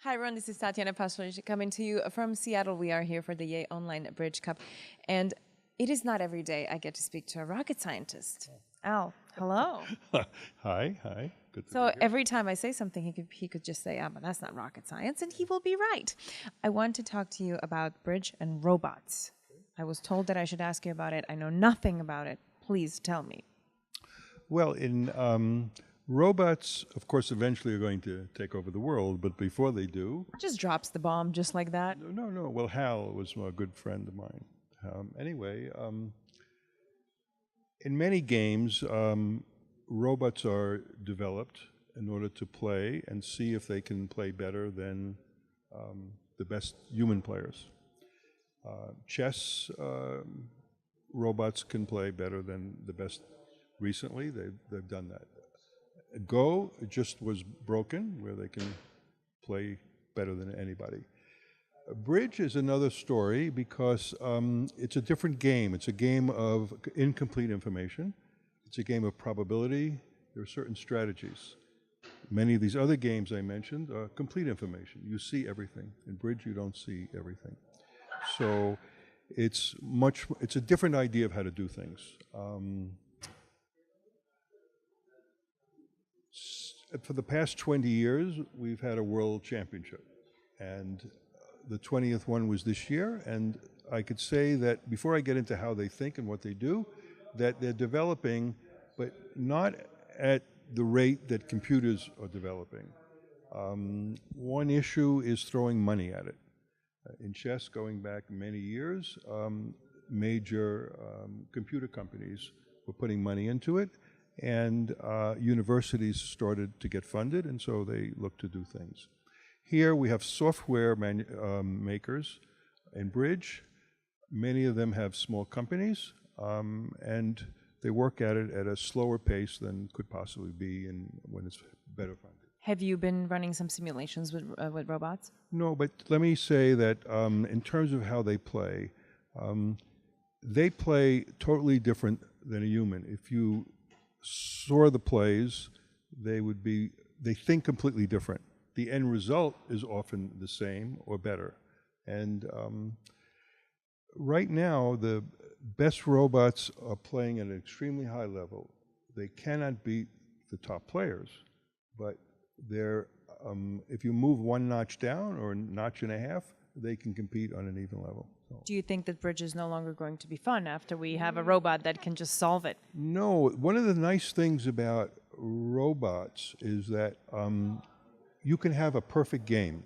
Hi, everyone. This is Tatiana Pastoric coming to you from Seattle. We are here for the YEH Online Bridge Cup. And it is not every day I get to speak to a rocket scientist. Al, hello. Hi. Good to So be here. every time I say something, he could just say, but that's not rocket science, and he will be right. I want to talk to you about bridge and robots. I was told that I should ask you about it. I know nothing about it. Please tell me. Well, robots, of course, eventually are going to take over the world, but before they do, Just drops the bomb just like that. no. Well, Hal was a good friend of mine. Anyway, in many games, robots are developed in order to play and see if they can play better than the best human players. Chess robots can play better than the best. Recently, they've done that. Go just was broken, where they can play better than anybody. Bridge is another story because it's a different game. It's a game of incomplete information. It's a game of probability. There are certain strategies. Many of these other games I mentioned are complete information. You see everything. In bridge, you don't see everything. So it's a different idea of how to do things. For the past 20 years, we've had a world championship, and the 20th one was this year, and I could say that before I get into how they think and what they do, that they're developing, but not at the rate that computers are developing. One issue is throwing money at it. In chess, going back many years, major computer companies were putting money into it, and universities started to get funded, and so they looked to do things. Here we have software makers in bridge. Many of them have small companies, and they work at it at a slower pace than could possibly be when it's better funded. Have you been running some simulations with robots? No, but let me say that in terms of how they play totally different than a human. If you saw the plays, they think completely different. The end result is often the same or better. And right now, the best robots are playing at an extremely high level. They cannot beat the top players, but if you move one notch down or a notch and a half, they can compete on an even level. So. Do you think that bridge is no longer going to be fun after we have a robot that can just solve it? No. One of the nice things about robots is that you can have a perfect game.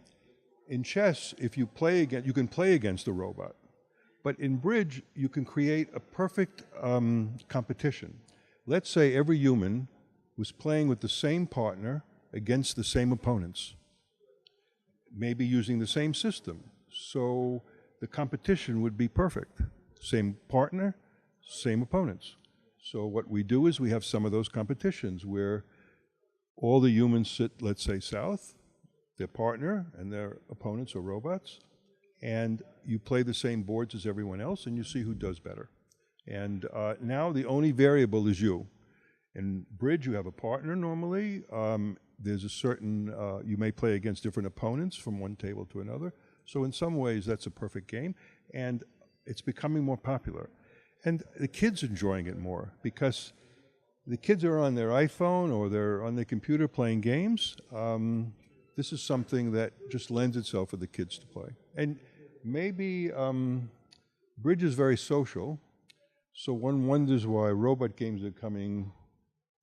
In chess, if you you can play against a robot. But in bridge, you can create a perfect competition. Let's say every human was playing with the same partner against the same opponents, maybe using the same system. So the competition would be perfect. Same partner, same opponents. So what we do is we have some of those competitions where all the humans sit, let's say, south, their partner and their opponents are robots, and you play the same boards as everyone else, and you see who does better. And now the only variable is you. In bridge, you have a partner normally. There's a certain, you may play against different opponents from one table to another. So in some ways, that's a perfect game, and it's becoming more popular. And the kids are enjoying it more because the kids are on their iPhone or they're on their computer playing games. This is something that just lends itself for the kids to play. And maybe bridge is very social, so one wonders why robot games are becoming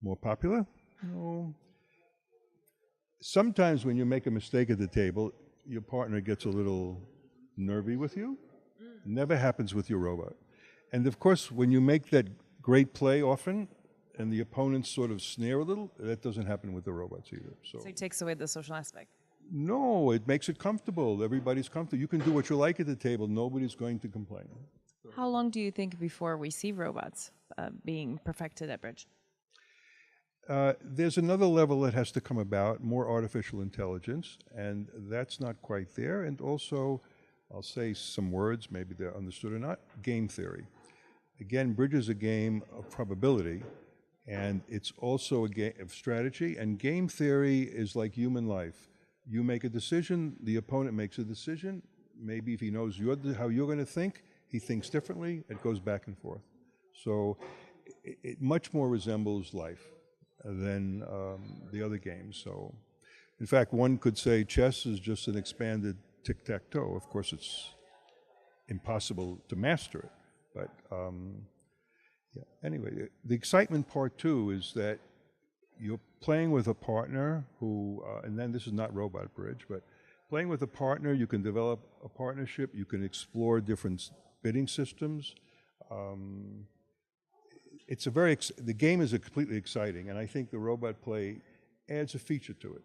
more popular. No. Sometimes when you make a mistake at the table, your partner gets a little nervy with you. Never happens with your robot. And of course, when you make that great play often, and the opponents sort of snare a little, that doesn't happen with the robots either. So it takes away the social aspect. No, it makes it comfortable. Everybody's comfortable. You can do what you like at the table. Nobody's going to complain. How long do you think before we see robots being perfected at bridge? There's another level that has to come about, more artificial intelligence, and that's not quite there. And also, I'll say some words, maybe they're understood or not, game theory. Again, bridge is a game of probability, and it's also a game of strategy, and game theory is like human life. You make a decision, the opponent makes a decision. Maybe if he knows how you're going to think, he thinks differently. It goes back and forth. So it much more resembles life than the other games. So, in fact, one could say chess is just an expanded tic-tac-toe. Of course, it's impossible to master it. But yeah. Anyway, the excitement part too is that you're playing with a partner who, and then this is not robot bridge, but playing with a partner, you can develop a partnership, you can explore different bidding systems. It's a the game is completely exciting, and I think the robot play adds a feature to it.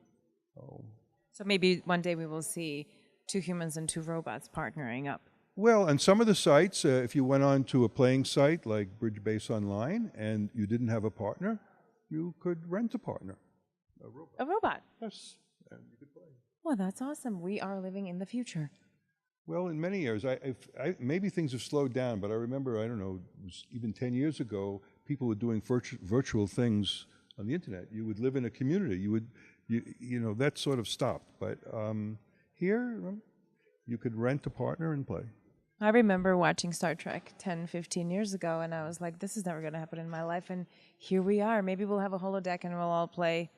So maybe one day we will see 2 humans and 2 robots partnering up. Well, on some of the sites, if you went on to a playing site like Bridge Base Online and you didn't have a partner, you could rent a partner. A robot? Yes, and you could play. Well, that's awesome. We are living in the future. Well, in many years, maybe things have slowed down, but I remember, I don't know, it was even 10 years ago, people were doing virtual things on the internet. You would live in a community. You know, that sort of stopped. But here, you could rent a partner and play. I remember watching Star Trek 10, 15 years ago, and I was like, this is never going to happen in my life. And here we are. Maybe we'll have a holodeck and we'll all play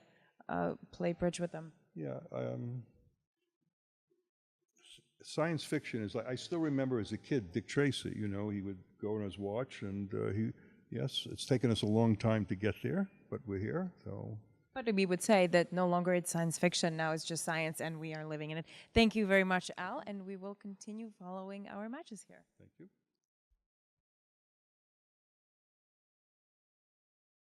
bridge with them. Yeah. Science fiction is like, I still remember as a kid, Dick Tracy, you know, he would go on his watch and yes, it's taken us a long time to get there, but we're here, so. But we would say that no longer it's science fiction, now it's just science and we are living in it. Thank you very much, Al, and we will continue following our matches here. Thank you.